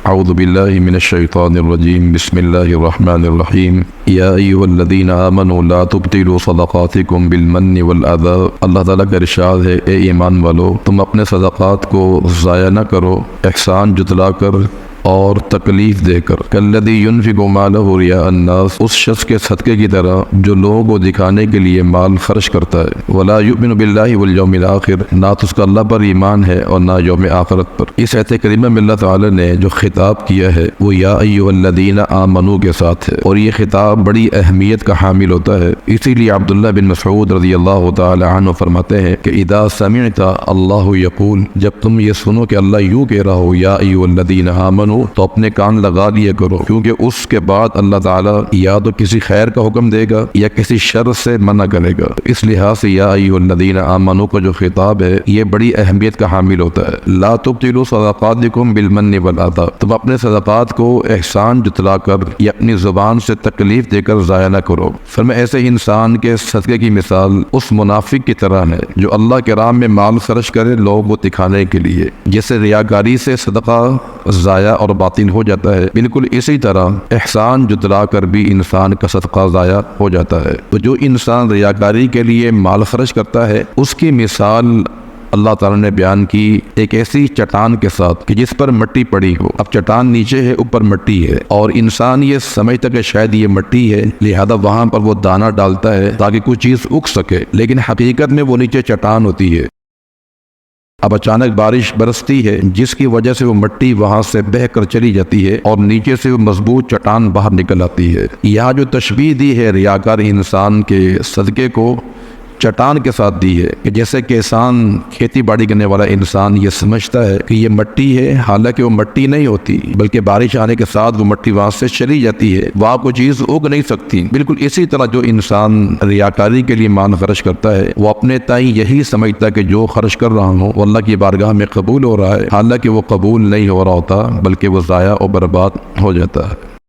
اعوذ باللہ من الشیطان الرجیم بسم اللہ الرحمن الرحیم یا ایھا الذین آمنوا لا تبطلوا صدقاتکم بالمن والأذى۔ اللہ تعالیٰ کا ارشاد ہے، اے ایمان والو، تم اپنے صدقات کو ضائع نہ کرو احسان جتلا کر اور تکلیف دے کر۔ کالذی ینفق مالہ رئاء الناس، اس شخص کے صدقے کی طرح جو لوگوں کو دکھانے کے لیے مال خرچ کرتا ہے۔ ولا یؤمن باللہ والیوم الآخر، نہ تو اس کا اللہ پر ایمان ہے اور نہ یوم آخرت پر۔ اس آیت کریمہ میں اللہ تعالیٰ نے جو خطاب کیا ہے وہ یا ایھا الذین آمنوا کے ساتھ ہے، اور یہ خطاب بڑی اہمیت کا حامل ہوتا ہے۔ اسی لیے عبداللہ بن مسعود رضی اللہ تعالی عنہ فرماتے ہیں کہ اذا سمعت اللہ یقول، جب تم یہ سنو کہ اللہ یوں کہہ رہا ہو یا ایھا الذین آمنوا، تو اپنے کان لگا لیا کرو، کیونکہ اس کے بعد اللہ تعالیٰ یا تو کسی خیر کا حکم دے گا یا کسی شر سے منع کرے گا۔ اس لحاظ سے یا ایھا الذین آمنوا کا جو خطاب ہے یہ بڑی اہمیت کا حامل ہوتا ہے۔ لا تبطلوا صدقاتکم بالمن والأذى، تم اپنے صدقات کو احسان جتلا کر یا اپنی زبان سے تکلیف دے کر ضائع نہ کرو۔ فرمایا ایسے ہی انسان کے صدقے کی مثال اس منافق کی طرح ہے جو اللہ کے راہ میں مال خرچ کرے لوگوں کو دکھانے کے لیے، جیسے ریاکاری سے صدقہ ضائع اور باطل ہو جاتا ہے، بالکل اسی طرح احسان جتلا کر بھی انسان کا صدقہ ضائع ہو جاتا ہے۔ تو جو انسان ریاکاری کے لیے مال خرچ کرتا ہے اس کی مثال اللہ تعالیٰ نے بیان کی ایک ایسی چٹان کے ساتھ کہ جس پر مٹی پڑی ہو۔ اب چٹان نیچے ہے، اوپر مٹی ہے، اور انسان یہ سمجھتا کہ شاید یہ مٹی ہے لہذا وہاں پر وہ دانہ ڈالتا ہے تاکہ کوئی چیز اگ سکے، لیکن حقیقت میں وہ نیچے چٹان ہوتی ہے۔ اب اچانک بارش برستی ہے جس کی وجہ سے وہ مٹی وہاں سے بہہ کر چلی جاتی ہے اور نیچے سے وہ مضبوط چٹان باہر نکل آتی ہے۔ یہاں جو تشبیہ دی ہے ریاکار انسان کے صدقے کو چٹان کے ساتھ دی ہے کہ جیسے کہ انسان کھیتی باڑی کرنے والا انسان یہ سمجھتا ہے کہ یہ مٹی ہے، حالانکہ وہ مٹی نہیں ہوتی بلکہ بارش آنے کے ساتھ وہ مٹی وہاں سے چلی جاتی ہے، وہاں کوئی چیز اگ نہیں سکتی۔ بالکل اسی طرح جو انسان ریاکاری کے لیے مال خرچ کرتا ہے وہ اپنے تئیں یہی سمجھتا ہے کہ جو خرچ کر رہا ہوں وہ اللہ کی بارگاہ میں قبول ہو رہا ہے، حالانکہ وہ قبول نہیں ہو رہا ہوتا بلکہ وہ ضائع اور برباد ہو جاتا ہے۔